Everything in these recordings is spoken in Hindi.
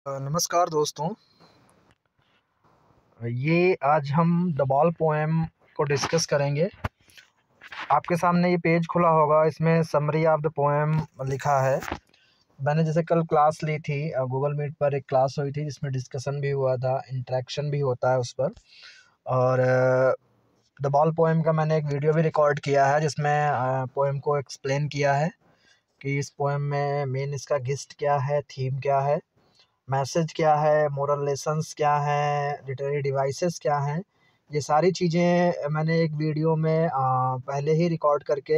नमस्कार दोस्तों। ये आज हम द बॉल पोएम को डिस्कस करेंगे। आपके सामने ये पेज खुला होगा, इसमें समरी ऑफ द पोएम लिखा है। मैंने जैसे कल क्लास ली थी, गूगल मीट पर एक क्लास हुई थी जिसमें डिस्कशन भी हुआ था, इंटरेक्शन भी होता है उस पर। और द बॉल पोएम का मैंने एक वीडियो भी रिकॉर्ड किया है जिसमें पोएम को एक्सप्लेन किया है कि इस पोएम में मेन इसका गिस्ट क्या है, थीम क्या है, मैसेज क्या है, मोरल लेसन्स क्या हैं, लिटरेरी डिवाइसेस क्या हैं। ये सारी चीज़ें मैंने एक वीडियो में पहले ही रिकॉर्ड करके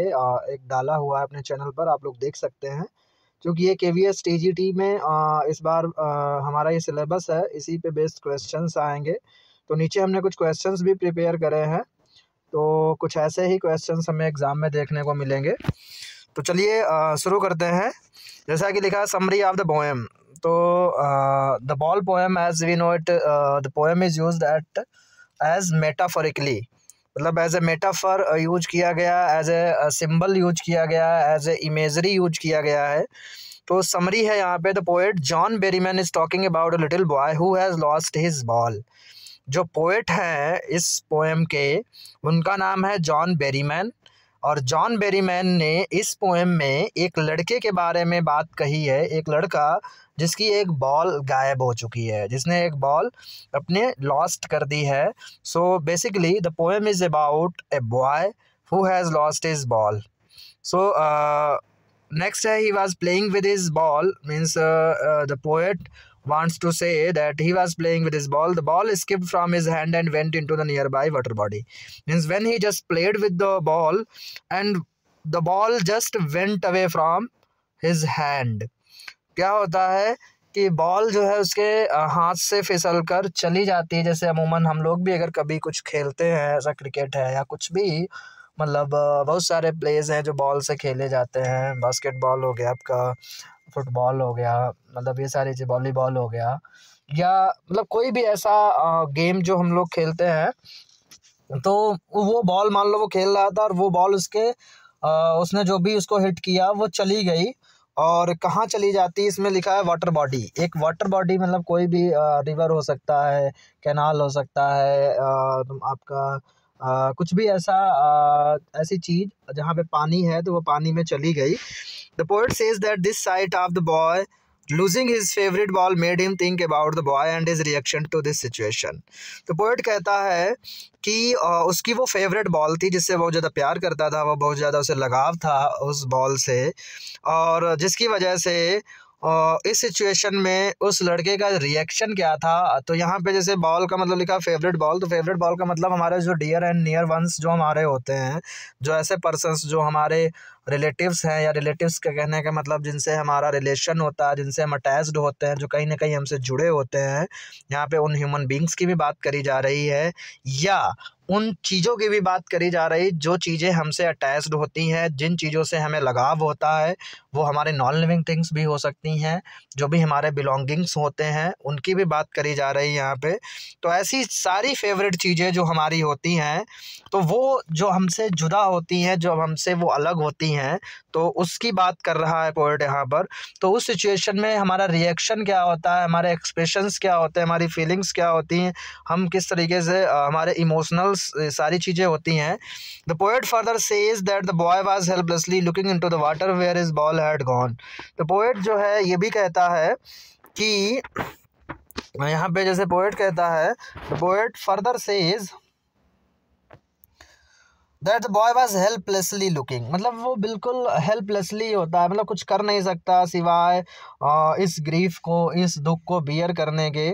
एक डाला हुआ है अपने चैनल पर, आप लोग देख सकते हैं। क्योंकि ये केवीएस टीजीटी में इस बार हमारा ये सिलेबस है, इसी पे बेस्ड क्वेश्चंस आएंगे। तो नीचे हमने कुछ क्वेश्चंस भी प्रिपेयर करे हैं, तो कुछ ऐसे ही क्वेश्चंस हमें एग्ज़ाम में देखने को मिलेंगे। तो चलिए शुरू करते हैं। जैसा कि लिखा है समरी ऑफ द पोएम। तो the ball poem as we know it, the poem is used at as metaphorically, मतलब एज ए मेटाफर यूज किया गया, एज ए सिंबल यूज किया गया, एज ए इमेजरी यूज किया गया है। तो समरी है यहाँ पे, the poet John Berryman is talking about a little boy who has lost his ball. जो पोएट हैं इस पोएम के, उनका नाम है जॉन बेरीमैन। और जॉन बेरीमैन ने इस पोएम में एक लड़के के बारे में बात कही है, एक लड़का जिसकी एक बॉल गायब हो चुकी है, जिसने एक बॉल अपने लॉस्ट कर दी है। So basically the poem is about a boy who has lost his ball. So next he was playing with his ball, means the poet wants to say that he was playing with his ball. The ball escaped from his hand and went into the nearby water body. Means when he just played with the ball and the ball just went away from his hand. क्या होता है कि बॉल जो है उसके हाथ से फिसल कर चली जाती है। जैसे अमूमन हम लोग भी अगर कभी कुछ खेलते हैं, ऐसा क्रिकेट है या कुछ भी, मतलब बहुत सारे प्लेज हैं जो बॉल से खेले जाते हैं। बास्केटबॉल हो गया आपका, फुटबॉल हो गया, मतलब ये सारी चीज़, वॉलीबॉल हो गया, या मतलब कोई भी ऐसा गेम जो हम लोग खेलते हैं। तो वो बॉल, मान लो वो खेल रहा था और वो बॉल उसके उसने जो भी उसको हिट किया वो चली गई। और कहाँ चली जाती है, इसमें लिखा है वाटर बॉडी। एक वाटर बॉडी मतलब कोई भी रिवर हो सकता है, कैनाल हो सकता है, आपका कुछ भी ऐसा ऐसी चीज़ जहाँ पे पानी है, तो वो पानी में चली गई। The poet says that this site of the boy losing his favorite ball made him think about the boy and his reaction to this situation. तो पोएट कहता है कि उसकी वो फेवरेट बॉल थी जिससे बहुत ज़्यादा प्यार करता था, वो बहुत ज़्यादा उसे लगाव था उस बॉल से, और जिसकी वजह से इस सिचुएशन में उस लड़के का रिएक्शन क्या था। तो यहाँ पे जैसे बॉल का मतलब लिखा फेवरेट बॉल, तो फेवरेट बॉल का मतलब हमारे जो डियर एंड नियर वंस जो हमारे होते हैं, जो ऐसे पर्सन्स जो हमारे रिलेटिव्स हैं, या रिलेटिव्स का कहने का मतलब जिनसे हमारा रिलेशन होता है, जिनसे हम अटैच्ड होते हैं, जो कहीं ना कहीं हमसे जुड़े होते हैं। यहाँ पे उन ह्यूमन बींग्स की भी बात करी जा रही है, या उन चीज़ों की भी बात करी जा रही जो चीज़ें हमसे अटैच्ड होती हैं, जिन चीज़ों से हमें लगाव होता है। वो हमारे नॉन लिविंग थिंग्स भी हो सकती हैं, जो भी हमारे बिलोंगिंग्स होते हैं, उनकी भी बात करी जा रही है यहाँ पे। तो ऐसी सारी फेवरेट चीज़ें जो हमारी होती हैं, तो वो जो हमसे जुदा होती हैं, जो हमसे वो अलग होती हैं, तो उसकी बात कर रहा है पोएट यहाँ पर। तो उस सिचुएशन में हमारा रिएक्शन क्या होता है, हमारे एक्सप्रेशंस क्या होते हैं, हमारी फीलिंग्स क्या होती हैं, हम किस तरीके से हमारे इमोशनल्स सारी चीज़ें होती हैं। The poet further says that the boy was helplessly looking into the water where his ball had gone. तो पोएट जो है ये भी कहता है कि यहाँ पे जैसे पोएट कहता है, the poet further says that the boy was helplessly looking, मतलब वो बिल्कुल हेल्पलेसली होता है, मतलब कुछ कर नहीं सकता सिवाय इस ग्रीफ को, इस दुख को बियर करने के।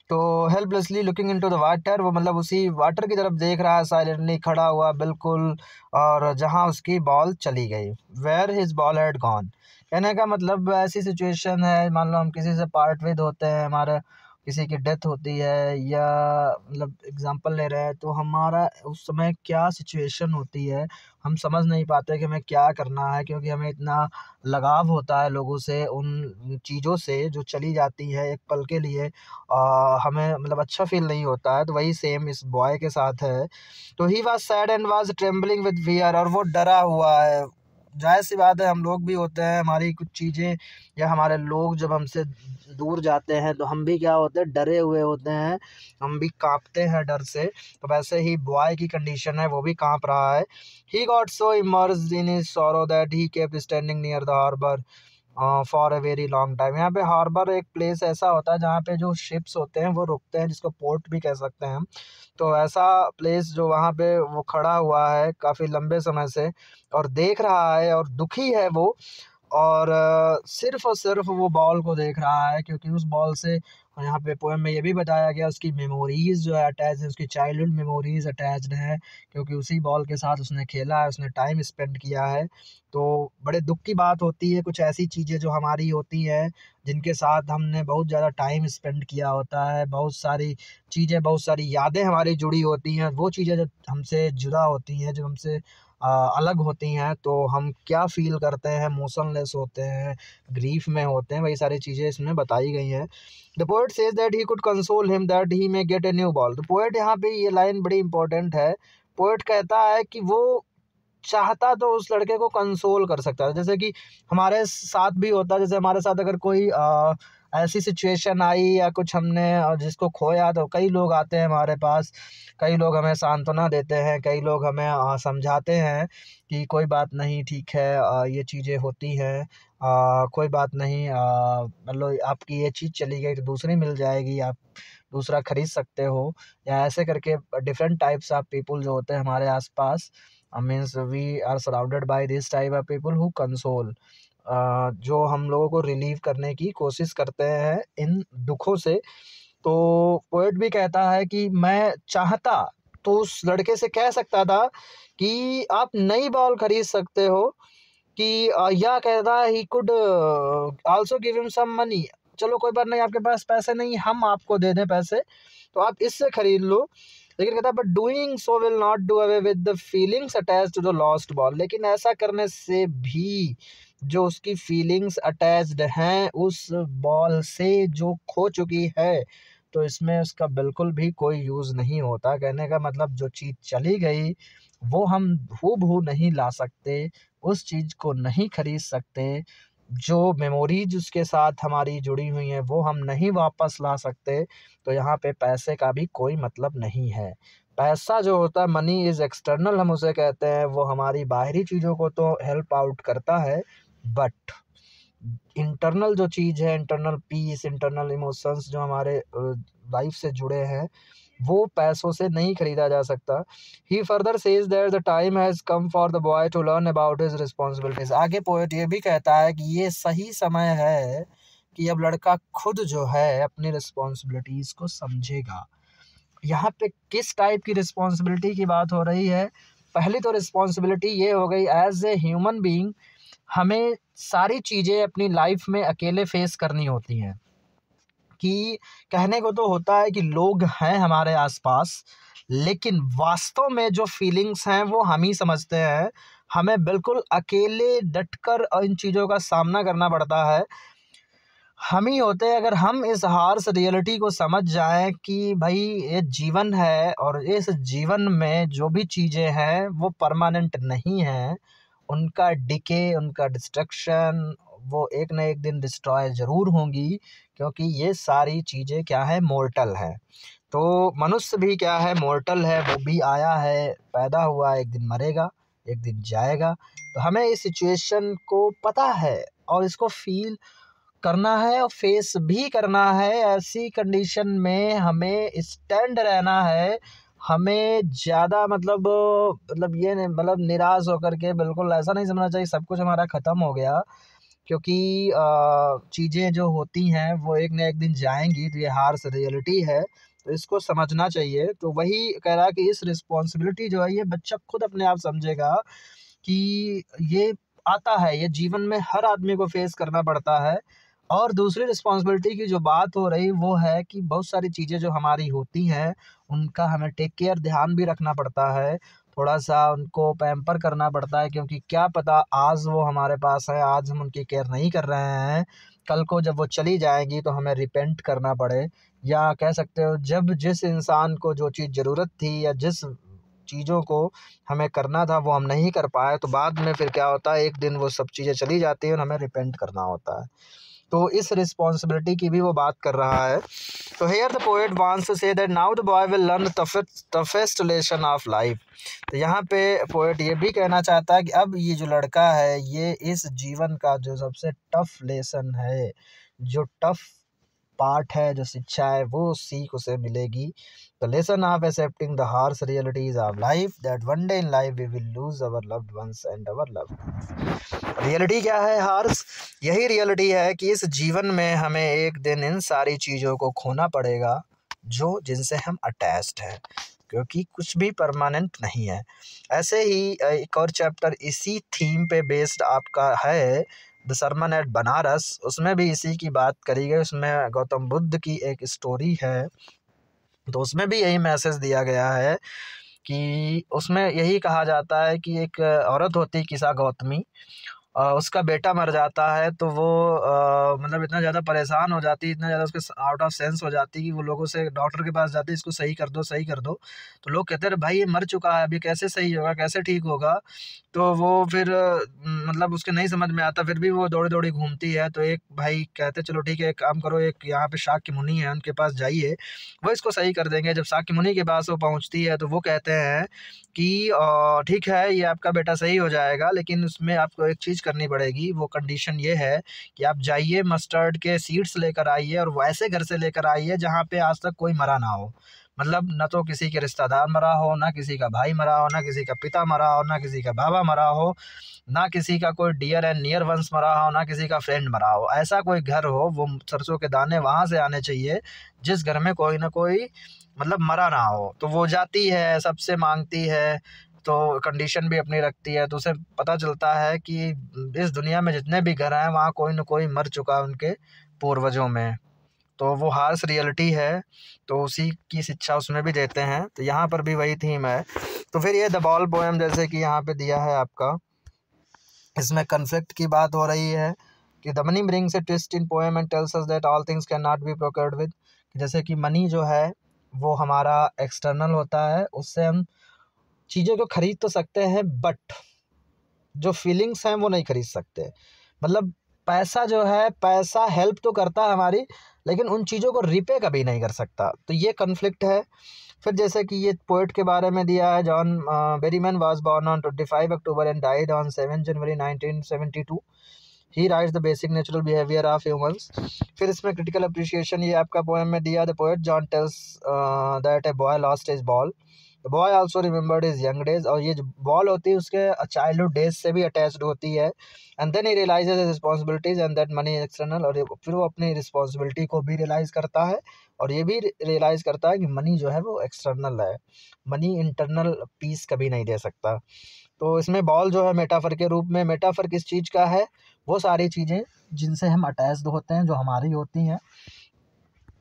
तो helplessly looking into the water, वो मतलब उसी वाटर की तरफ देख रहा है, साइलेंटली खड़ा हुआ बिल्कुल, और जहाँ उसकी बॉल चली गई, where his ball had gone. कहने का मतलब ऐसी सिचुएशन है, मान लो हम किसी से पार्ट विद होते हैं, हमारा किसी की डेथ होती है, या मतलब एग्जांपल ले रहे हैं, तो हमारा उस समय क्या सिचुएशन होती है, हम समझ नहीं पाते कि हमें क्या करना है, क्योंकि हमें इतना लगाव होता है लोगों से, उन चीज़ों से जो चली जाती है एक पल के लिए, हमें मतलब अच्छा फील नहीं होता है। तो वही सेम इस बॉय के साथ है। तो he was sad and was trembling with fear, और वो डरा हुआ है, जाहिर सी बात है, हम लोग भी होते हैं, हमारी कुछ चीज़ें या हमारे लोग जब हमसे दूर जाते हैं तो हम भी क्या होते हैं, डरे हुए होते हैं, हम भी काँपते हैं डर से। तो वैसे ही बॉय की कंडीशन है, वो भी काँप रहा है। He got so immersed in his sorrow that he kept standing near the harbour for a very long time. यहाँ पे हार्बर एक प्लेस ऐसा होता है जहाँ पे जो शिप्स होते हैं वो रुकते हैं, जिसको पोर्ट भी कह सकते हैं हम। तो ऐसा प्लेस जो वहाँ पे वो खड़ा हुआ है काफ़ी लंबे समय से और देख रहा है और दुखी है वो। और सिर्फ़ और सिर्फ़ वो बॉल को देख रहा है, क्योंकि उस बॉल से यहाँ पे पोएम में ये भी बताया गया, उसकी मेमोरीज़ जो है अटैच है, उसकी चाइल्डहुड मेमोरीज़ अटैच्ड हैं, क्योंकि उसी बॉल के साथ उसने खेला है, उसने टाइम स्पेंड किया है। तो बड़े दुःख की बात होती है, कुछ ऐसी चीज़ें जो हमारी होती हैं, जिनके साथ हमने बहुत ज़्यादा टाइम स्पेंड किया होता है, बहुत सारी चीज़ें, बहुत सारी यादें हमारी जुड़ी होती हैं, वो चीज़ें जब हमसे जुदा होती हैं, जब हमसे अलग होती हैं, तो हम क्या फ़ील करते हैं, मोशनलेस होते हैं, ग्रीफ़ में होते हैं, वही सारी चीज़ें इसमें बताई गई हैं। The poet says that he could console him that he may get a new ball. तो पोएट यहाँ पे ये लाइन बड़ी इंपॉर्टेंट है। पोएट कहता है कि वो चाहता तो उस लड़के को कंसोल कर सकता है, जैसे कि हमारे साथ भी होता है। जैसे हमारे साथ अगर कोई ऐसी सिचुएशन आई या कुछ हमने जिसको खोया, तो कई लोग आते हैं हमारे पास, कई लोग हमें सांत्वना देते हैं, कई लोग हमें समझाते हैं कि कोई बात नहीं, ठीक है, ये चीज़ें होती हैं, कोई बात नहीं, मतलब आपकी ये चीज़ चली गई तो दूसरी मिल जाएगी, आप दूसरा खरीद सकते हो। या ऐसे करके डिफरेंट टाइप्स ऑफ पीपल जो होते हैं हमारे आसपास, means we are surrounded by this type of people who console, जो हम लोगों को रिलीव करने की कोशिश करते हैं इन दुखों से। तो पोएट भी कहता है कि मैं चाहता तो उस लड़के से कह सकता था कि आप नई बॉल खरीद सकते हो, कि या कहता है he could also give him some money. चलो कोई बात नहीं, आपके पास पैसे नहीं, हम आपको दे दें पैसे, तो आप इससे खरीद लो। लेकिन कहता है but doing so will not do away with the feelings attached to the lost ball. लेकिन ऐसा करने से भी जो उसकी फीलिंग्स अटैच्ड हैं उस बॉल से जो खो चुकी है, तो इसमें उसका बिल्कुल भी कोई यूज़ नहीं होता। कहने का मतलब जो चीज़ चली गई वो हम हूबहू नहीं ला सकते, उस चीज़ को नहीं खरीद सकते, जो मेमोरीज़ उसके साथ हमारी जुड़ी हुई हैं वो हम नहीं वापस ला सकते। तो यहाँ पे पैसे का भी कोई मतलब नहीं है। पैसा जो होता है, मनी इज़ एक्सटर्नल हम उसे कहते हैं, वो हमारी बाहरी चीज़ों को तो हेल्प आउट करता है, बट इंटरनल जो चीज़ है, इंटरनल पीस, इंटरनल इमोशंस जो हमारे लाइफ से जुड़े हैं, वो पैसों से नहीं खरीदा जा सकता। He further says that the time has come for the boy to learn about his responsibilities. आगे पोएट ये भी कहता है कि ये सही समय है कि अब लड़का खुद जो है अपनी रिस्पॉन्सिबिलिटीज़ को समझेगा। यहाँ पे किस टाइप की रिस्पॉन्सिबिलिटी की बात हो रही है? पहली तो रिस्पॉन्सिबिलिटी ये हो गई, एज ए ह्यूमन बीइंग हमें सारी चीज़ें अपनी लाइफ में अकेले फेस करनी होती हैं। कि कहने को तो होता है कि लोग हैं हमारे आसपास, लेकिन वास्तव में जो फीलिंग्स हैं वो हम ही समझते हैं। हमें बिल्कुल अकेले डटकर इन चीज़ों का सामना करना पड़ता है। हम ही होते हैं, अगर हम इस हार्श रियलिटी को समझ जाएँ कि भाई ये जीवन है और इस जीवन में जो भी चीज़ें हैं वो परमानेंट नहीं हैं। उनका डिके, उनका डिस्ट्रक्शन, वो एक ना एक दिन डिस्ट्रॉय ज़रूर होंगी, क्योंकि ये सारी चीज़ें क्या है, मोर्टल हैं। तो मनुष्य भी क्या है, मोर्टल है, वो भी आया है, पैदा हुआ, एक दिन मरेगा, एक दिन जाएगा। तो हमें इस सिचुएशन को पता है और इसको फ़ील करना है और फेस भी करना है। ऐसी कंडीशन में हमें स्टैंड रहना है। हमें ज़्यादा मतलब ये नहीं, मतलब निराश होकर के बिल्कुल ऐसा नहीं समझना चाहिए सब कुछ हमारा ख़त्म हो गया, क्योंकि चीज़ें जो होती हैं वो एक ना एक दिन जाएँगी। तो ये हार्श रियलिटी है, तो इसको समझना चाहिए। तो वही कह रहा है कि इस रिस्पॉन्सिबिलिटी जो है ये बच्चा खुद अपने आप समझेगा कि ये आता है, ये जीवन में हर आदमी को फेस करना पड़ता है। और दूसरी रिस्पॉन्सिबिलिटी की जो बात हो रही वो है कि बहुत सारी चीज़ें जो हमारी होती हैं उनका हमें टेक केयर, ध्यान भी रखना पड़ता है। थोड़ा-सा उनको पैम्पर करना पड़ता है, क्योंकि क्या पता आज वो हमारे पास है, आज हम उनकी केयर नहीं कर रहे हैं, कल को जब वो चली जाएँगी तो हमें रिपेंट करना पड़े। या कह सकते हो जब जिस इंसान को जो चीज़ ज़रूरत थी या जिस चीज़ों को हमें करना था वो हम नहीं कर पाए, तो बाद में फिर क्या होता है, एक दिन वो सब चीज़ें चली जाती हैं और हमें रिपेंट करना होता है। तो इस रिस्पॉन्सिबिलिटी की भी वो बात कर रहा है। तो here the poet wants to say that now the boy will learn toughest lesson of life. तो यहाँ पे पोएट ये भी कहना चाहता है कि अब ये जो लड़का है ये इस जीवन का जो सबसे टफ लेसन है, जो टफ पार्ट है, जो शिक्षा है, वो सीख उसे मिलेगी। The lesson of accepting the harsh realities of life that one day in life we will lose our loved ones and our love. Reality क्या है हार्श? यही रियलिटी है कि इस जीवन में हमें एक दिन इन सारी चीज़ों को खोना पड़ेगा जो जिनसे हम अटैच्ड हैं, क्योंकि कुछ भी परमानेंट नहीं है। ऐसे ही एक और चैप्टर इसी थीम पे बेस्ड आपका है, द सरमन एट बनारस, उसमें भी इसी की बात करी गई। उसमें गौतम बुद्ध की एक स्टोरी है, तो उसमें भी यही मैसेज दिया गया है कि उसमें यही कहा जाता है कि एक औरत होती किसा गौतमी, उसका बेटा मर जाता है, तो वो मतलब इतना ज़्यादा परेशान हो जाती है, इतना ज़्यादा उसके आउट ऑफ सेंस हो जाती है कि वो लोगों से डॉक्टर के पास जाती है, इसको सही कर दो सही कर दो। तो लोग कहते हैं भाई ये मर चुका है, अभी कैसे सही होगा, कैसे ठीक होगा। तो वो फिर मतलब उसके नहीं समझ में आता, फिर भी वो दौड़ी दौड़ी घूमती है। तो एक भाई कहते चलो ठीक है, एक काम करो, एक यहाँ पे शाक्य मुनि है, उनके पास जाइए, वो इसको सही कर देंगे। जब शाक्य मुनि के पास वो पहुँचती है तो वो कहते हैं कि ठीक है ये आपका बेटा सही हो जाएगा, लेकिन उसमें आपको एक चीज़ करनी पड़ेगी। वो कंडीशन ये है कि आप जाइए मस्टर्ड के सीड्स लेकर आइए और वैसे घर से लेकर आइए जहाँ पे आज तक कोई मरा ना हो। मतलब न तो किसी के रिश्तेदार मरा हो, ना किसी का भाई मरा हो, ना किसी का पिता मरा हो, ना किसी का बाबा मरा हो, ना किसी का कोई डियर एंड नियर वंस मरा हो, ना किसी का फ्रेंड मरा हो। ऐसा कोई घर हो, वो सरसों के दाने वहाँ से आने चाहिए जिस घर में कोई ना कोई मतलब मरा ना हो। तो वो जाती है, सबसे मांगती है, तो कंडीशन भी अपनी रखती है। तो उसे पता चलता है कि इस दुनिया में जितने भी घर हैं वहाँ कोई ना कोई मर चुका है उनके पूर्वजों में। तो वो हार्श रियलिटी है, तो उसी की शिक्षा उसमें भी देते हैं। तो यहाँ पर भी वही थीम है। तो फिर ये द बॉल पोएम जैसे कि यहाँ पे दिया है आपका, इसमें कन्फ्लिक्ट की बात हो रही है कि the money brings A twist in poem and tells us that all things can not be procured with. जैसे कि मनी जो है वो हमारा एक्सटर्नल होता है, उससे हम चीज़ों को खरीद तो सकते हैं, बट जो फीलिंग्स हैं वो नहीं खरीद सकते। मतलब पैसा जो है, पैसा हेल्प तो करता है हमारी, लेकिन उन चीज़ों को रिपे कभी नहीं कर सकता। तो ये कन्फ्लिक्ट है। फिर जैसे कि ये पोएट के बारे में दिया है, John Berryman was born on 25 October and died on 7 January 1972। He writes the basic natural behaviour of humans. फिर इसमें क्रिटिकल अप्रिशिएशन ये आपका पोएम में दिया, the poet John tells that a boy lost his ball, the boy also remembered his young days. और ये जो बॉल होती है उसके चाइल्डहुड डेज से भी अटैच्ड होती है। And then he realises his responsibilities and that money is external. और फिर वो अपनी रिस्पॉन्सिबिलिटी को भी रियलाइज़ करता है और ये भी रियलाइज़ करता है कि मनी जो है वो एक्सटर्नल है, मनी इंटरनल पीस कभी नहीं दे सकता। तो इसमें बॉल जो है मेटाफर के रूप में, मेटाफर किस चीज़ का है? वो सारी चीज़ें जिनसे हम अटैच्ड होते हैं, जो हमारी होती हैं।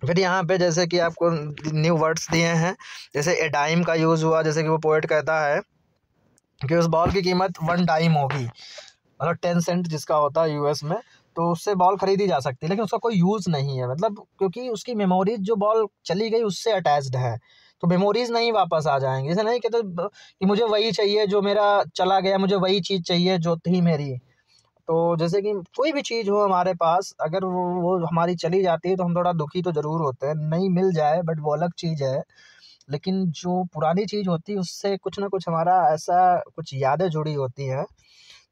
फिर यहाँ पे जैसे कि आपको न्यू वर्ड्स दिए हैं, जैसे ए डाइम का यूज़ हुआ। जैसे कि वो पोएट कहता है कि उस बॉल की कीमत 1 डाइम होगी, मतलब 10 सेंट जिसका होता है यूएस में। तो उससे बॉल खरीदी जा सकती है, लेकिन उसका कोई यूज़ नहीं है, मतलब क्योंकि उसकी मेमोरीज जो बॉल चली गई उससे अटैच्ड है, तो मेमोरीज नहीं वापस आ जाएंगी। जैसे नहीं कहते कि मुझे वही चाहिए जो मेरा चला गया, मुझे वही चीज़ चाहिए जो थी मेरी। तो जैसे कि कोई भी चीज़ हो हमारे पास, अगर वो हमारी चली जाती है तो हम थोड़ा दुखी तो ज़रूर होते हैं, नहीं मिल जाए बट वो अलग चीज़ है। लेकिन जो पुरानी चीज़ होती है उससे कुछ ना कुछ हमारा ऐसा कुछ यादें जुड़ी होती हैं।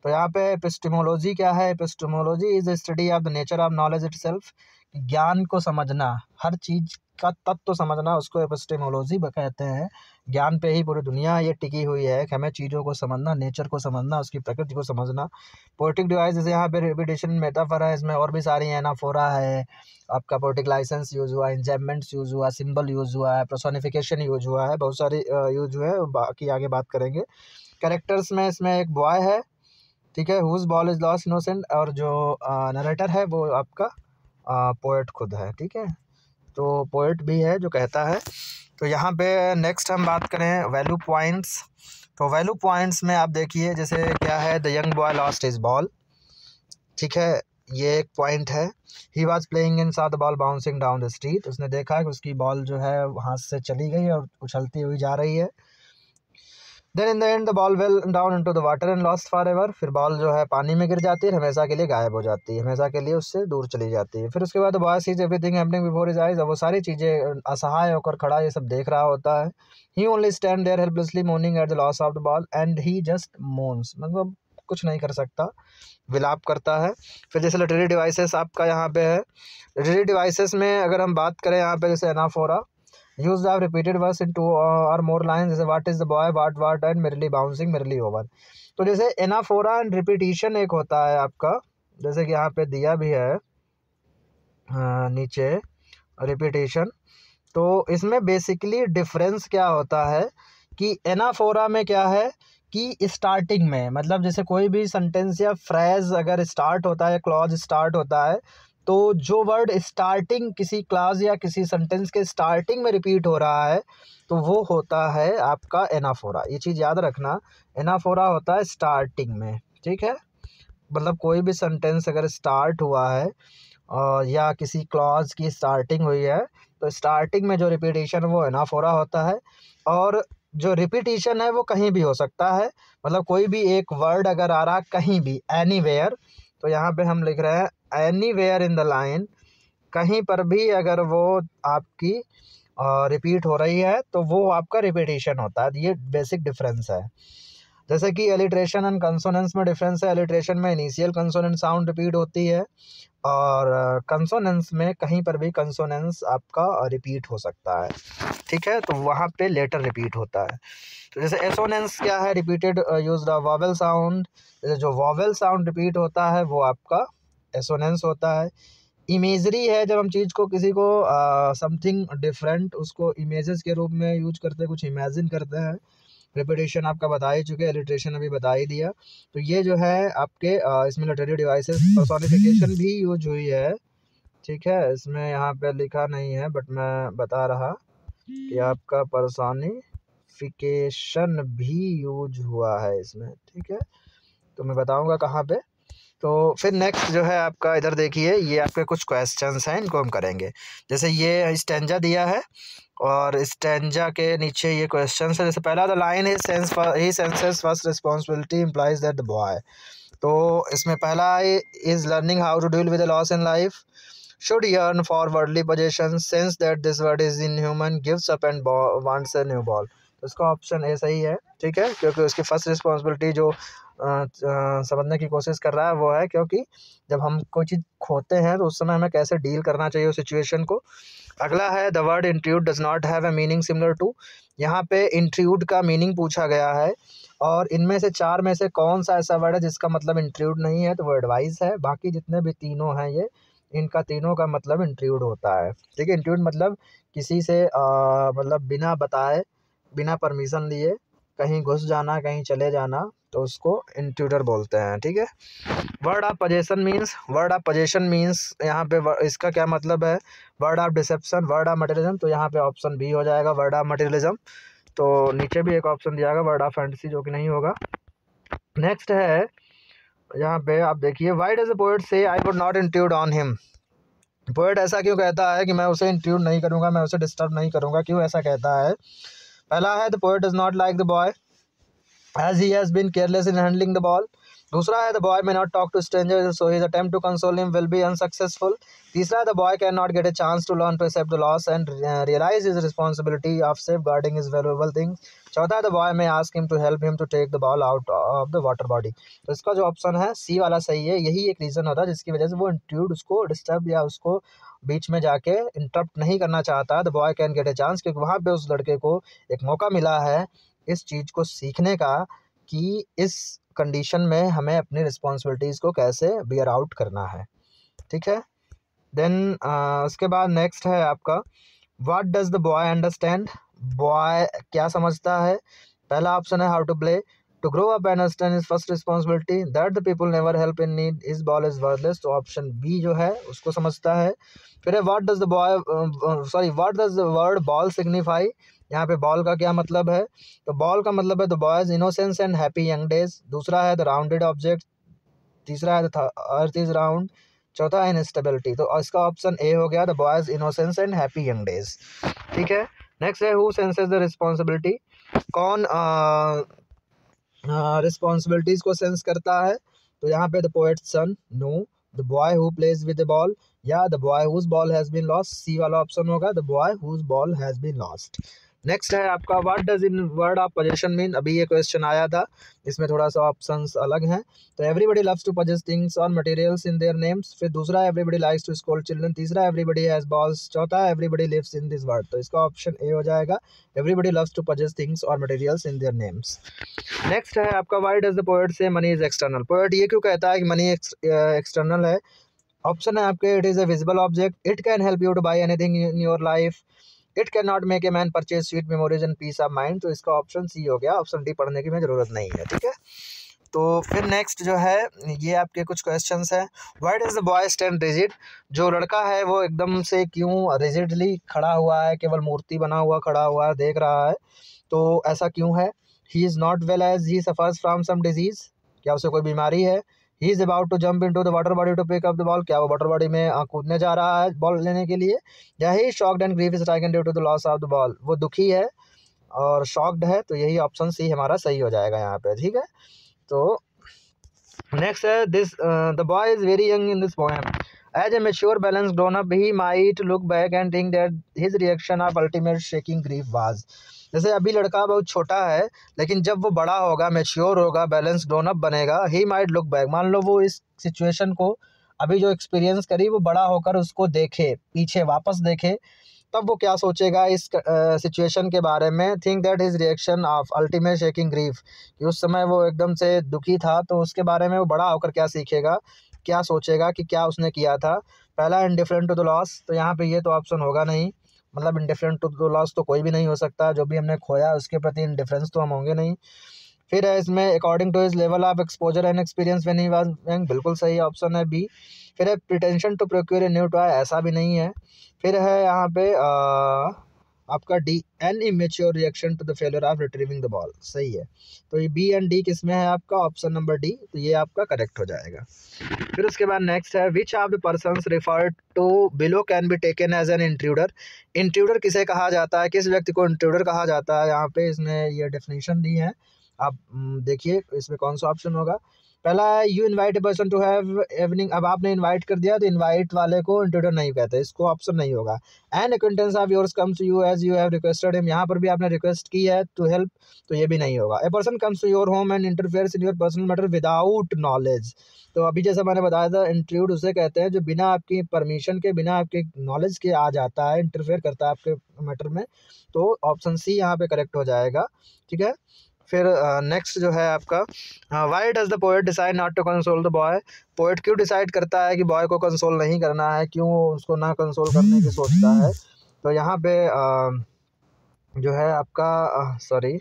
तो यहाँ पे एपिस्टेमोलॉजी क्या है? Epistemology is the study of the nature of knowledge itself. ज्ञान को समझना, हर चीज़ का तत्व समझना, उसको एपिस्टेमोलॉजी कहते हैं। ज्ञान पे ही पूरी दुनिया ये टिकी हुई है कि हमें चीज़ों को समझना, नेचर को समझना, उसकी प्रकृति को समझना। पोएटिक डिवाइस जैसे यहाँ पे रिपीटेशन मेटाफर है, इसमें और भी सारी एनाफोरा है, आपका पोएटिक लाइसेंस यूज़ हुआ, इंजैम्मेंट्स यूज़ हुआ, सिंबल यूज़ हुआ है, पर्सोनिफिकेशन यूज़ हुआ है, बहुत सारी यूज़ हुए हैं, बाकी आगे बात करेंगे। कैरेक्टर्स में इसमें एक बॉय है, ठीक है, whose ball is lost innocent, और जो नरेटर है वो आपका पोएट खुद है, ठीक है। तो पोएट भी है जो कहता है। तो यहाँ पे नेक्स्ट हम बात करें वैल्यू पॉइंट्स। तो वैल्यू पॉइंट्स में आप देखिए जैसे क्या है, the young boy lost his ball, ठीक है, ये एक पॉइंट है। He was playing in saw the ball bouncing down the street, उसने देखा कि उसकी बॉल जो है हाथ से चली गई और उछलती हुई जा रही है। Then in the end the ball well down into the water and lost for ever. फिर बॉल जो है पानी में गिर जाती है, हमेशा के लिए गायब हो जाती है, हमेशा के लिए उससे दूर चली जाती है। फिर उसके बाद boy sees everything happening before his eyes. अब वो सारी चीज़ें असहाय होकर खड़ा ये सब देख रहा होता है। He only stand there helplessly mourning at the loss of the ball and he just moans, मतलब कुछ नहीं कर सकता, विलाप करता है। फिर जैसे लिटरेरी डिवाइसेस आपका यहाँ पे है। लिटरेरी डिवाइसेस में अगर हम बात करें यहाँ पे, जैसे anaphora use the repeated verse in 2 or more line, जैसे what is the boy, what and merely bouncing merely over. तो जैसे एनाफोरा एंड रिपीटिशन एक होता है आपका, जैसे कि यहाँ पे दिया भी है नीचे रिपीटिशन। तो इसमें बेसिकली डिफरेंस क्या होता है कि एनाफोरा में क्या है कि स्टार्टिंग में, मतलब जैसे कोई भी सेंटेंस या फ्रेज अगर स्टार्ट होता है, क्लॉज स्टार्ट होता है, तो जो वर्ड स्टार्टिंग किसी क्लास या किसी सेंटेंस के स्टार्टिंग में रिपीट हो रहा है तो वो होता है आपका एनाफोरा। ये चीज़ याद रखना, एनाफोरा होता है स्टार्टिंग में, ठीक है। मतलब कोई भी सेंटेंस अगर स्टार्ट हुआ है या किसी क्लॉज की स्टार्टिंग हुई है तो स्टार्टिंग में जो रिपीटिशन वो एनाफोरा होता है। और जो रिपीटिशन है वो कहीं भी हो सकता है, मतलब कोई भी एक वर्ड अगर आ रहा कहीं भी, एनीवेयर, तो यहाँ पे हम लिख रहे हैं एनीवेयर इन द लाइन, कहीं पर भी अगर वो आपकी रिपीट हो रही है तो वो आपका रिपीटिशन होता है। ये बेसिक डिफरेंस है। जैसे कि एलिट्रेशन एंड कंसोनेंस में डिफरेंस है। एलिट्रेशन में इनिशियल कंसोनेंट साउंड रिपीट होती है और कंसोनेंस में कहीं पर भी कंसोनेंस आपका रिपीट हो सकता है, ठीक है, तो वहाँ पे लेटर रिपीट होता है। तो जैसे एसोनेंस क्या है, repeated use the vowel sound, जो वॉवेल साउंड रिपीट होता है वो आपका एसोनेंस होता है। इमेजरी है, जब हम चीज़ को किसी को समथिंग डिफरेंट उसको इमेजेस के रूप में यूज करते हैं, कुछ इमेजिन करते हैं। रिपीटेशन आपका बता ही चुके, एलिट्रेशन अभी बता ही दिया। तो ये जो है आपके इसमें लिटरेरी डिवाइसेस, पर्सोनिफिकेशन भी यूज हुई है, ठीक है। इसमें यहाँ पे लिखा नहीं है बट मैं बता रहा कि आपका पर्सोनिफिकेशन भी यूज हुआ है इसमें, ठीक है, तो मैं बताऊंगा कहाँ पे। तो फिर नेक्स्ट जो है आपका इधर देखिए, ये आपके कुछ क्वेश्चंस हैं, इनको हम करेंगे। जैसे ये स्टेंजा दिया है और स्टेंजा के नीचे ये क्वेश्चंस है। जैसे पहला the line he senses first responsibility implies that the boy. तो इसमें पहला is learning how to deal with the loss in life, should yearn for worldly possessions since that this word is inhuman, gives up and wants a new ball। तो इसका ऑप्शन ए सही है, ठीक है, क्योंकि उसकी फर्स्ट रिस्पॉन्सिबिलिटी जो समझने की कोशिश कर रहा है वो है, क्योंकि जब हम कोई चीज़ खोते हैं तो उस समय हमें कैसे डील करना चाहिए उस सिचुएशन को। अगला है the word intrude does not have a meaning similar to. यहाँ पे इंट्रूड का मीनिंग पूछा गया है और इनमें से चार में से कौन सा ऐसा वर्ड है जिसका मतलब इंट्रूड नहीं है, तो वो एडवाइस है। बाकी जितने भी तीनों हैं ये, इनका तीनों का मतलब इंट्रूड होता है, ठीक है। इंट्रूड मतलब किसी से मतलब बिना बताए, बिना परमिशन लिए कहीं घुस जाना, कहीं चले जाना, तो उसको इंट्रूडर बोलते हैं, ठीक है। वर्ड ऑफ पोजेशन मीन्स यहाँ पे इसका क्या मतलब है, word of deception, word of materialism, तो यहाँ पे ऑप्शन बी हो जाएगा, वर्ड ऑफ मटेरियलिज्म। तो नीचे भी एक ऑप्शन दिया गया वर्ड ऑफ फैंटेसी, जो कि नहीं होगा। नेक्स्ट है यहाँ पे आप देखिए, व्हाई डज द पोएट से I would not intrude on him. Poet ऐसा क्यों कहता है कि मैं उसे इंट्रूड नहीं करूँगा, मैं उसे डिस्टर्ब नहीं करूँगा, क्यों ऐसा कहता है। पहला है the poet does not like the boy as he has been careless in handling the ball। दूसरा है the boy may not talk to strangers so his attempt to console him will be unsuccessful। तीसरा है the boy cannot get a chance to learn to accept the loss and realize his responsibility of safeguarding his valuable things। चौथा है the boy may ask him to help him to take the ball out of the water body। तो इसका जो ऑप्शन है सी वाला सही है। यही एक रीज़न होता है जिसकी वजह से वो इंट्रूड उसको डिस्टर्ब या उसको बीच में जाके इंटरप्ट नहीं करना चाहता। The boy can get a chance, क्योंकि वहाँ पे उस लड़के को एक मौका मिला है इस चीज़ को सीखने का कि इस कंडीशन में हमें अपनी रिस्पॉन्सिबिलिटीज़ को कैसे बियर आउट करना है, ठीक है। देन उसके बाद नेक्स्ट है आपका what does the boy understand. Boy क्या समझता है। पहला ऑप्शन है how to play, to grow up and understand is first responsibility, that the people never help in need, is ball is worthless, तो ऑप्शन बी जो है उसको समझता है। फिर है what does the word ball signify. यहाँ पे बॉल का क्या मतलब है, तो बॉल का मतलब है the boy's innocence and happy young days. दूसरा है द राउंडेड ऑब्जेक्ट। तीसरा है द अर्थ इज राउंड। चौथा है इनस्टेबिलिटी। तो इसका ऑप्शन ए हो गया the boy's innocence and happy young days, ठीक है। नेक्स्ट है हु सेंसेस द रिस्पॉन्सिबिलिटी। कौन रिस्पॉन्सिबिलिटीज़ को सेंस करता है? तो यहाँ पे the poet son, no. The boy who plays with the ball, या the boy whose ball has been lost, C वाला ऑप्शन होगा, the boy whose ball has been lost. Next है आपका what does in word of possession mean. अभी ये क्वेश्चन आया था, इसमें थोड़ा सा ऑप्शंस अलग हैं। तो everybody loves to possess things और मटेरियल्स इन देयर नेम्स। फिर दूसरा everybody likes to school children. तीसरा एवरीबडी हैज बॉल्स। चौथा everybody lives in this world. तो इसका ऑप्शन ए हो जाएगा, everybody loves to possess things और materials in their names. Next है आपका why does the poet say money is external. Poet ये क्यों कहता है कि मनी एक्सटर्नल है? ऑप्शन है आपके, it is a visible object, it can help you to buy anything in your life, it can not make a man purchase sweet memories and peace of mind. तो इसका ऑप्शन सी हो गया, ऑप्शन डी पढ़ने की में ज़रूरत नहीं है, ठीक है। तो फिर नेक्स्ट जो है ये आपके कुछ क्वेश्चंस हैं। Why does the boy stand rigid. जो लड़का है वो एकदम से क्यों रिजिडली खड़ा हुआ है, केवल मूर्ति बना हुआ खड़ा हुआ है, देख रहा है, तो ऐसा क्यों है? He is not well as he suffers from some disease, क्या उसे कोई बीमारी है? He is about to jump into the water body to pick up the ball, क्या वो वाटर बॉडी में कूदने जा रहा है बॉल लेने के लिए? या he shocked and grief is stricken due to the loss of the ball, वो दुखी है और शॉक्ड है। तो यही ऑप्शन सी हमारा सही हो जाएगा यहाँ पे, ठीक है। तो नेक्स्ट है this the boy is very young in this poem, as a mature balance grown up he might look back and think that his reaction of ultimate shaking grief was. जैसे अभी लड़का बहुत छोटा है, लेकिन जब वो बड़ा होगा, मैच्योर होगा, बैलेंस ग्रोन अप बनेगा, ही माइट लुक बैक, मान लो वो इस सिचुएशन को अभी जो एक्सपीरियंस करी वो बड़ा होकर उसको देखे, पीछे वापस देखे, तब वो क्या सोचेगा इस सिचुएशन के बारे में। Think that his reaction of ultimate shaking grief, कि उस समय वो एकदम से दुखी था, तो उसके बारे में वो बड़ा होकर क्या सीखेगा, क्या सोचेगा कि क्या उसने किया था। पहला इंडिफरेंट टू द लॉस, तो यहाँ पे ये तो ऑप्शन होगा नहीं, मतलब इंडिफरेंट टू द लॉस तो कोई भी नहीं हो सकता, जो भी हमने खोया उसके प्रति इंडिफरेंस तो हम होंगे नहीं। फिर है इसमें according to his level of exposure and experience when he was young, बिल्कुल सही ऑप्शन है बी। फिर है pretension to procure a new toy, ऐसा भी नहीं है। फिर है यहाँ पे आपका D, an immature reaction to the failure of retrieving the ball, सही है। तो ये बी एंड डी किस में है आपका, ऑप्शन नंबर डी, तो ये आपका करेक्ट हो जाएगा। फिर उसके बाद नेक्स्ट है which of the persons referred to below can be taken as an intruder. Intruder किसे कहा जाता है, किस व्यक्ति को इंट्रूडर कहा जाता है? यहाँ पे इसने ये डेफिनेशन दी है, आप देखिए इसमें कौन सा ऑप्शन होगा। पहला है you invite a person to have evening, अब आपने इनवाइट कर दिया तो इनवाइट वाले को इंट्रूडर नहीं कहते, इसको ऑप्शन नहीं होगा। An acquaintance of yours comes to you as you have requested him, यहाँ पर भी आपने रिक्वेस्ट की है टू हेल्प, तो ये भी नहीं होगा। A person comes to your home and interferes in your personal matter without knowledge, तो अभी जैसा मैंने बताया था इंट्रूड उसे कहते हैं जो बिना आपकी परमिशन के, बिना आपके नॉलेज के आ जाता है, इंटरफेयर करता है आपके मैटर में, तो ऑप्शन सी यहाँ पे करेक्ट हो जाएगा, ठीक है। फिर नेक्स्ट जो है आपका why does the poet decide not to console the boy. Poet क्यों डिसाइड करता है कि बॉय को कंसोल नहीं करना है, क्यों उसको ना कंसोल करने की सोचता है? तो यहाँ पे जो है आपका सॉरी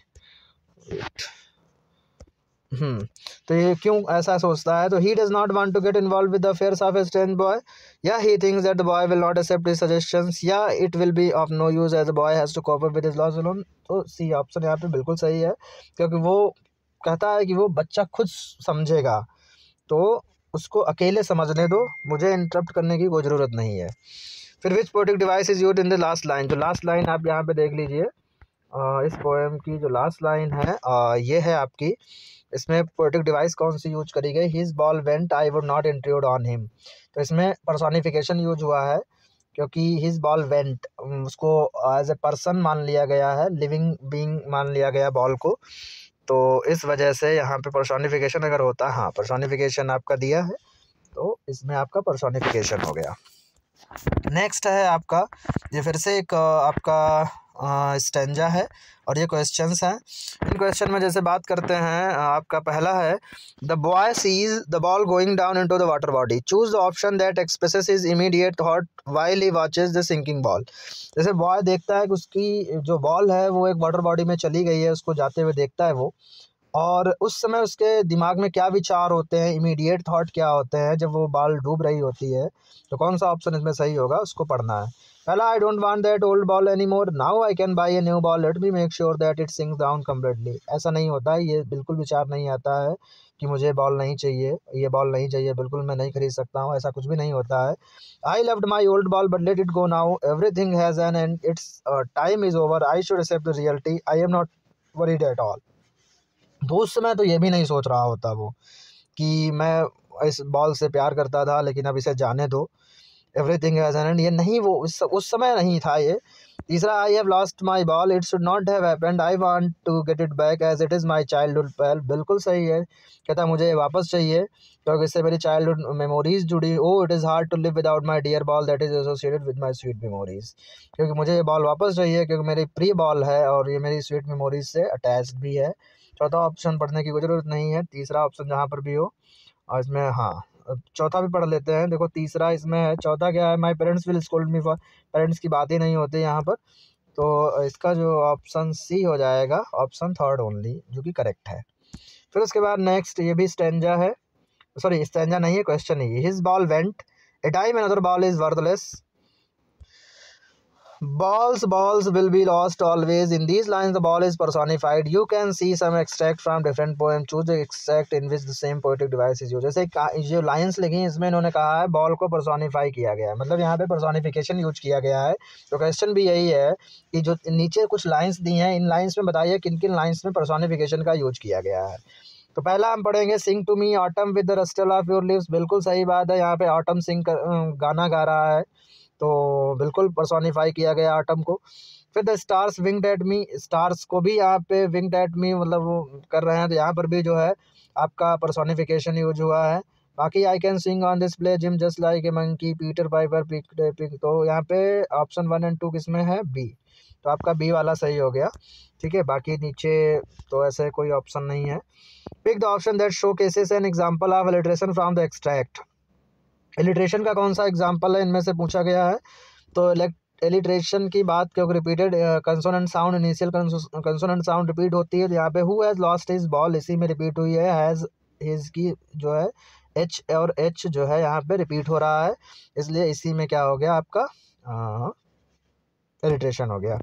तो ये क्यों ऐसा सोचता है? तो he does not want to get involve with the affairs of a strange boy, या he thinks that the boy will not accept his suggestions, या it will be of no use as the boy has to cope up with his loss alone. तो सी ऑप्शन यहाँ पे बिल्कुल सही है, क्योंकि वो कहता है कि वो बच्चा खुद समझेगा, तो उसको अकेले समझने दो, मुझे इंटरप्ट करने की कोई ज़रूरत नहीं है। फिर which poetic device is used in the last line, जो लास्ट लाइन आप यहाँ पे देख लीजिए, इस पोएम की जो लास्ट लाइन है ये है आपकी, इसमें पोएटिक डिवाइस कौन सी यूज करी गई, his ball went I would not intrude on him. तो इसमें पर्सोनिफिकेशन यूज हुआ है, क्योंकि हिज बॉल वेंट उसको एज ए पर्सन मान लिया गया है, लिविंग बीइंग मान लिया गया बॉल को, तो इस वजह से यहाँ पे पर्सोनिफिकेशन अगर होता, हाँ पर्सोनिफिकेशन आपका दिया है, तो इसमें आपका पर्सोनिफिकेशन हो गया। नेक्स्ट है आपका, ये फिर से एक आपका स्टेंजा है और ये क्वेश्चंस हैं। इन क्वेश्चन में जैसे बात करते हैं, आपका पहला है the boy sees the ball going down into the water body, choose the option that expresses his immediate thought while he watches the sinking ball. जैसे बॉय देखता है कि उसकी जो बॉल है वो एक वाटर बॉडी में चली गई है, उसको जाते हुए देखता है वो, और उस समय उसके दिमाग में क्या विचार होते हैं, इमीडिएट थॉट क्या होते हैं जब वो बॉल डूब रही होती है, तो कौन सा ऑप्शन इसमें सही होगा उसको पढ़ना है। पहला, I don't want that old ball any more, now I can buy A new ball, let me make sure that it sinks down completely. ऐसा नहीं होता है, ये बिल्कुल विचार नहीं आता है कि मुझे बॉल नहीं चाहिए, ये बॉल नहीं चाहिए, बिल्कुल मैं नहीं खरीद सकता हूँ, ऐसा कुछ भी नहीं होता है। I loved my old ball but let it go now, everything has an end, it's time is over, I should accept the reality, I am not worried at all. तो उस समय तो ये भी नहीं सोच रहा होता वो कि मैं इस बॉल से प्यार करता था लेकिन अब इसे जाने दो, एवरीथिंग हैज़ एन एंड। ये नहीं, वो उस समय नहीं था ये। तीसरा, I have lost my ball, it should not have happened, I want to get it back as it is my childhood pal. बिल्कुल सही है, कहता मुझे वापस चाहिए क्योंकि इससे मेरी चाइल्डहुड मेमोरीज जुड़ी। Oh it is hard to live without my dear ball that is associated with my sweet memories. क्योंकि मुझे ये बॉल वापस चाहिए क्योंकि मेरी प्रिय बॉल है और ये मेरी स्वीट मेमोरीज से अटैच्ड भी है। चौथा ऑप्शन पढ़ने की कोई ज़रूरत नहीं है, तीसरा ऑप्शन जहाँ पर भी हो। और इसमें हाँ, चौथा भी पढ़ लेते हैं। देखो तीसरा इसमें है, चौथा क्या है, my parents will scold me for. Parents की बात ही नहीं होती यहाँ पर, तो इसका जो ऑप्शन सी हो जाएगा, ऑप्शन थर्ड ओनली, जो कि करेक्ट है। फिर उसके बाद नेक्स्ट, ये भी स्टेंजा है, सॉरी स्टेंजा नहीं है, question he. His ball went A time another ball is worthless, balls will be lost always. In these lines the ball is personified. You can see some extract from different poem. Choose the extract in which the same poetic device is used. जैसे जो लाइंस लिखी हैं इसमें इन्होंने कहा है बॉल को पर्सोनीफाई किया गया है, मतलब यहाँ पे पर्सोनिफिकेशन यूज किया गया है। तो क्वेश्चन भी यही है कि जो नीचे कुछ लाइंस दी हैं, इन लाइंस में बताइए किन किन लाइंस में पर्सोनिफिकेशन का यूज किया गया है। तो पहला हम पढ़ेंगे, sing to me autumn with the rustle of your leaves. बिल्कुल सही बात है, यहाँ पे ऑटम सिंग गाना गा रहा है, तो बिल्कुल पर्सोनीफाई किया गया आटम को। फिर the stars winged at me, stars को भी यहाँ पे विंग्ड एट मी मतलब वो कर रहे हैं, तो यहाँ पर भी जो है आपका पर्सोनिफिकेशन यूज हुआ है। बाकी I can sing on this play gym just like a monkey, Peter Piper pick. तो यहाँ पे ऑप्शन 1 और 2 किसमें है, बी। तो आपका बी वाला सही हो गया, ठीक है। बाकी नीचे तो ऐसे कोई ऑप्शन नहीं है। Pick the option that showcases an example of alliteration from the extract. Alliteration का कौन सा एग्जाम्पल है इनमें से पूछा गया है। तो एलिट्रेशन की बात क्योंकि repeated consonant sound, initial consonant sound repeat होती है, तो यहाँ पे who has lost his ball इसी में रिपीट हुई है। हैज़ हिज की जो है एच और एच जो है यहाँ पे रिपीट हो रहा है, इसलिए इसी में क्या हो गया आपका एलिट्रेशन हो गया।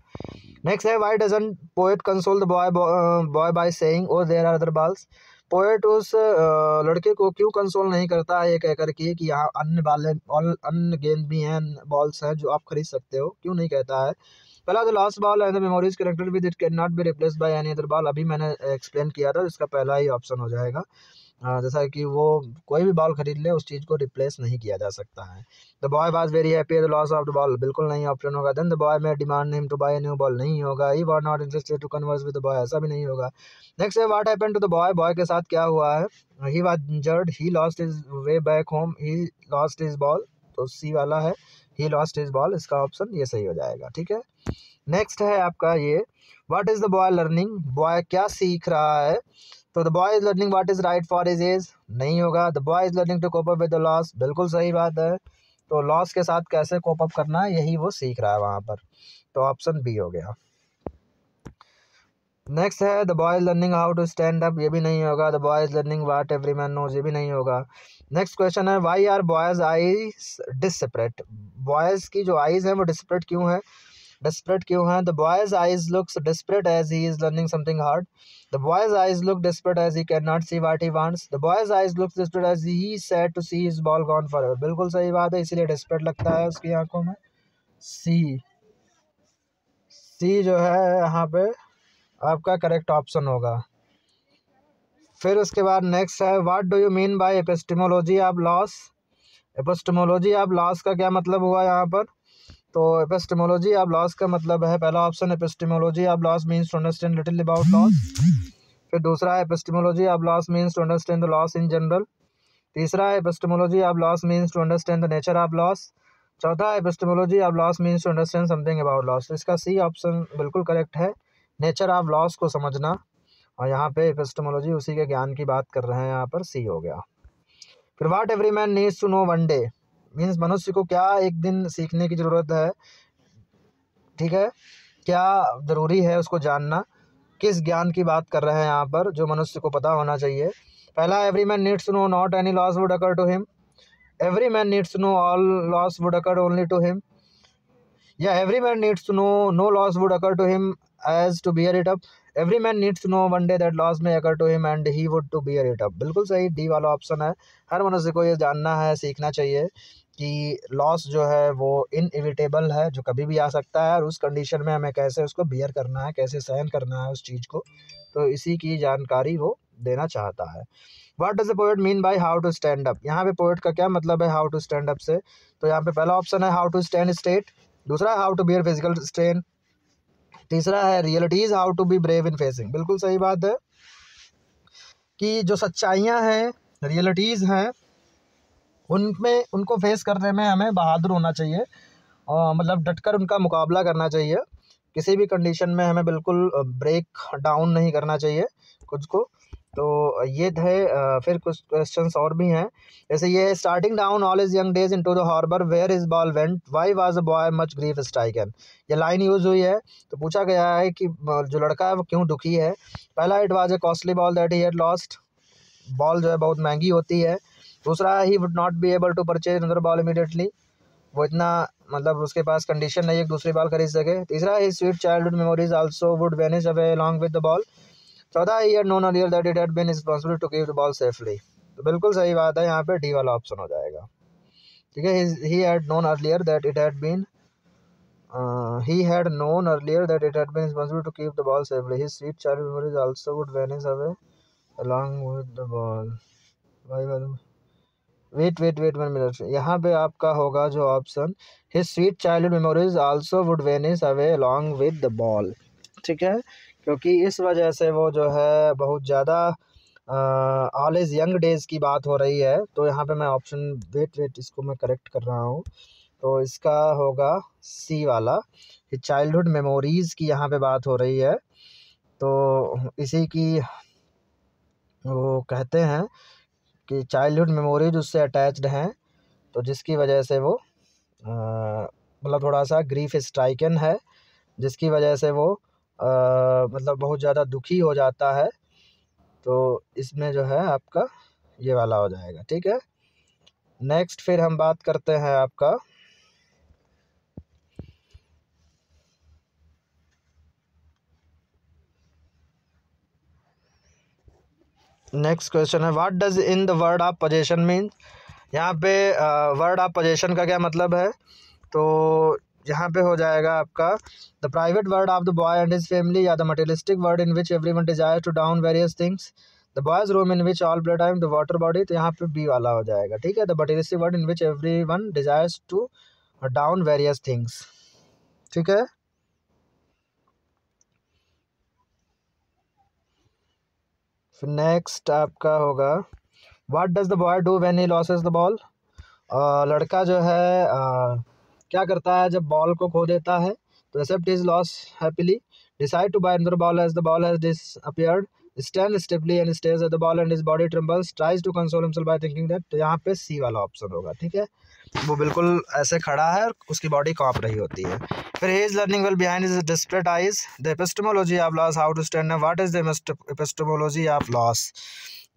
नेक्स्ट है, why doesn't poet console the boy by saying oh there are other balls. Poet उस लड़के को क्यों कंसोल नहीं करता है ये कहकर के कि यहाँ अन्य बाल और अन्य गेंद भी हैं, बॉल्स हैं जो आप खरीद सकते हो, क्यों नहीं कहता है। पहला, the last ball and the memories connected with it can not be replaced by any other ball. अभी मैंने एक्सप्लेन किया था, इसका पहला ही ऑप्शन हो जाएगा। जैसा कि वो कोई भी बॉल खरीद ले उस चीज़ को रिप्लेस नहीं किया जा सकता है। The boy was very happy the loss of the ball, बिल्कुल नहीं ऑप्शन होगा। देन द बॉय में demand him to buy a new ball, नहीं होगा। He was not interested to converse with the boy, ऐसा भी नहीं होगा। नेक्स्ट है, what happened to the boy, boy के साथ क्या हुआ है। He was injured, he lost his way back home, he lost his ball, तो सी वाला है, ही लॉस्ट हिज बॉल, इसका ऑप्शन ये सही हो जाएगा, ठीक है। नेक्स्ट है आपका ये, what is the boy learning, boy क्या सीख रहा है। तो the boy is learning what is right for his age, नहीं होगा। The boy is learning to cope up with the loss, बिल्कुल सही बात है। तो लॉस के साथ कैसे कोप अप करना है यही वो सीख रहा है वहाँ पर, तो ऑप्शन बी हो गया। नेक्स्ट है, the boy is learning how to stand up, ये भी नहीं होगा। The boy is learning what every man knows, ये भी नहीं होगा। नेक्स्ट क्वेश्चन है, why are boys eyes desperate, boys की जो आईज हैं वो डिससेपरेट क्यों है, desperate क्यों है। The boy's eyes looks desperate as he is learning something hard. The boy's eyes look desperate as he cannot see what he wants. The boy's eyes looks desperate as he is sad to see his ball gone forever. बिल्कुल सही बात है, इसीलिए desperate लगता है उसकी आंखों में। सी जो है यहाँ पे आपका करेक्ट ऑप्शन होगा। फिर उसके बाद नेक्स्ट है, what do you mean by epistemology of loss. Epistemology of loss का क्या मतलब हुआ यहाँ पर। तो एपिस्टेमोलॉजी ऑफ लॉस का मतलब है, पहला option epistemology of loss means to understand little about loss. फिर दूसरा है epistemology of loss means to understand the loss in general. तीसरा है epistemology of loss means to understand the nature of loss. चौथा है epistemology of loss means to understand something about loss. तो इसका सी ऑप्शन बिल्कुल करेक्ट है, नेचर ऑफ लॉस को समझना, और यहाँ पे एपिस्टेमोलॉजी उसी के ज्ञान की बात कर रहे हैं, यहाँ पर सी हो गया। फिर what every man needs to know one day means मनुष्य को क्या एक दिन सीखने की ज़रूरत है, ठीक है, क्या ज़रूरी है उसको जानना, किस ज्ञान की बात कर रहे हैं यहाँ पर जो मनुष्य को पता होना चाहिए। पहला, every man needs to know not any loss would occur to him, every man needs to know all loss would occur only to him, या every man needs to know no loss would occur to him as to bear it up, every man needs to know one day that loss may occur to him and he would to bear it up. बिल्कुल सही, डी वाला ऑप्शन है, हर मनुष्य को ये जानना है, सीखना चाहिए कि लॉस जो है वो इनएविटेबल है, जो कभी भी आ सकता है, और उस कंडीशन में हमें कैसे उसको बियर करना है, कैसे सहन करना है उस चीज़ को, तो इसी की जानकारी वो देना चाहता है। What does the poet mean by how to stand up? यहाँ पे पोएट का क्या मतलब है हाउ टू स्टैंड अप से? तो यहाँ पे पहला ऑप्शन है हाउ टू स्टैंड स्टेट, दूसरा है how to bear physical strain, तीसरा है realities how to be brave in facing. बिल्कुल सही बात है कि जो सच्चाइयाँ हैं, रियलिटीज़ हैं, उनमें उनको फेस करने में हमें बहादुर होना चाहिए, और मतलब डटकर उनका मुकाबला करना चाहिए। किसी भी कंडीशन में हमें बिल्कुल ब्रेक डाउन नहीं करना चाहिए खुद को। तो ये थे। फिर कुछ क्वेश्चंस और भी हैं, जैसे ये starting down all is young days into the harbour where is ball went why was a boy much grief stricken. ये लाइन यूज़ हुई है, तो पूछा गया है कि जो लड़का है वो क्यों दुखी है। पहला, it was a costly ball that he had lost, ball जो है बहुत महंगी होती है। दूसरा, he would not be able to purchase another ball immediately, वो इतना मतलब उसके पास कंडीशन नहीं है एक दूसरी बॉल खरीद सके। तीसरा, he sweet childhood memories also would vanish away along with the ball. चौथा, he had known earlier that it had been responsible to keep the ball safely. तो बिल्कुल सही बात है, यहाँ पे डी वाला ऑप्शन हो जाएगा। ठीक है, he had known earlier that it had been he had known earlier that it had been responsible to keep the ball safely. His sweet childhood memories also would vanish away along with the ball. Wait 1 minute, यहाँ पे आपका होगा जो option, his sweet childhood memories also would vanish away along with the ball. ठीक है, क्योंकि इस वजह से वो जो है बहुत ज़्यादा ऑल इज यंग डेज की बात हो रही है। तो यहाँ पे मैं ऑप्शन वेट इसको मैं करेक्ट कर रहा हूँ, तो इसका होगा सी वाला, हिज चाइल्डहुड मेमोरीज़ की यहाँ पे बात हो रही है। तो इसी की वो कहते हैं कि चाइल्डहुड मेमोरीज उससे अटैच्ड हैं, तो जिसकी वजह से वो मतलब थोड़ा सा ग्रीफ स्ट्राइकन है, जिसकी वजह से वो मतलब बहुत ज़्यादा दुखी हो जाता है। तो इसमें जो है आपका ये वाला हो जाएगा। ठीक है, नेक्स्ट फिर हम बात करते हैं आपका नेक्स्ट क्वेश्चन है, what does in the word of possession mean. यहाँ पे वर्ड ऑफ पोजेशन का क्या मतलब है? तो यहाँ पे हो जाएगा आपका the private world of the boy and his family, या the materialistic world in which everyone desire to down various things, the boys room in which all play time, the water body. तो यहाँ पे बी वाला हो जाएगा। ठीक है, the materialistic world in which everyone desires to down various things. ठीक है, फिर नेक्स्ट आपका होगा what does the boy do when he losses the ball. लड़का जो है क्या करता है जब बॉल को खो देता है? तो accept his loss happily, decide to buy another ball as the ball has disappeared, stand stably and stares at the ball and his body trembles, tries to console himself by thinking that. तो यहाँ पे सी वाला ऑप्शन होगा। ठीक है, वो बिल्कुल ऐसे खड़ा है और उसकी बॉडी कांप रही होती है। फिर he is learning well behind his desperate eyes, the epistemology of loss how to stand up, what is the epistemology of loss.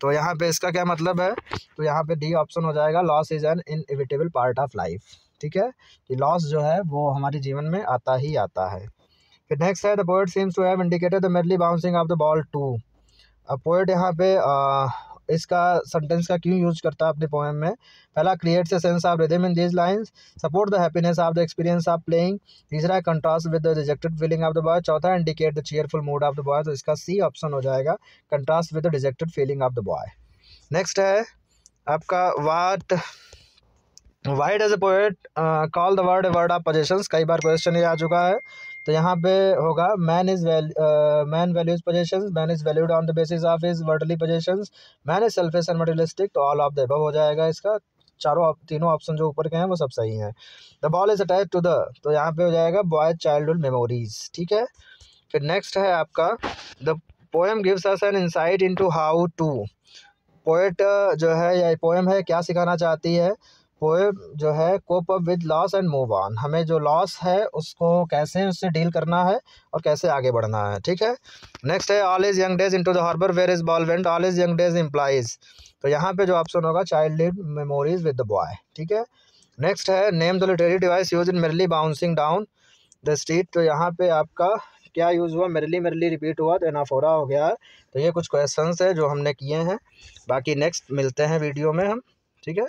तो यहाँ पे इसका क्या मतलब है? तो यहाँ पे डी ऑप्शन हो जाएगा, loss is an inevitable part of life. ठीक है, कि लॉस जो है वो हमारे जीवन में आता ही आता है। फिर नेक्स्ट है, the poet seems to have indicated the merely bouncing of the ball too. अब पोएट यहाँ पे इसका सेंटेंस का क्यों यूज करता है अपने पोएम में? पहला, creates a sense of rhythm in these lines, support the happiness of the experience of playing. तीसरा, contrast with the dejected feeling of the boy. चौथा, indicate the cheerful mood of the boy. तो इसका सी ऑप्शन हो जाएगा, contrast with the dejected feeling of the boy. Next है आपका why does a poet call the world a world of possessions. कई बार क्वेश्चन ये आ चुका है, तो यहाँ पे होगा man values possessions, man is valued on the basis of his worldly possessions, man is selfish and materialistic. तो ऑल ऑफ द अबव हो जाएगा इसका। तीनों ऑप्शन जो ऊपर के हैं वो सब सही हैं। The ball is attach to the, तो यहाँ पे हो जाएगा बॉय चाइल्डहुड मेमोरीज। ठीक है, फिर नेक्स्ट है आपका the poem gives us an insight into how to. Poet जो है या पोएम है क्या सिखाना चाहती है? पोएम जो है cope up with loss and move on, हमें जो लॉस है उसको कैसे उससे डील करना है और कैसे आगे बढ़ना है। ठीक है, नेक्स्ट है all is young days into the harbour where is ball went, all is young days implies. तो यहाँ पे जो ऑप्शन होगा childhood memories with the boy. ठीक है, नेक्स्ट है name the literary device use in merely bouncing down the street. तो यहाँ पे आपका क्या यूज़ हुआ? मेरली रिपीट हुआ, तो एनाफोरा हो गया है। तो ये कुछ क्वेश्चंस है जो हमने किए हैं, बाकी नेक्स्ट मिलते हैं वीडियो में हम। ठीक है।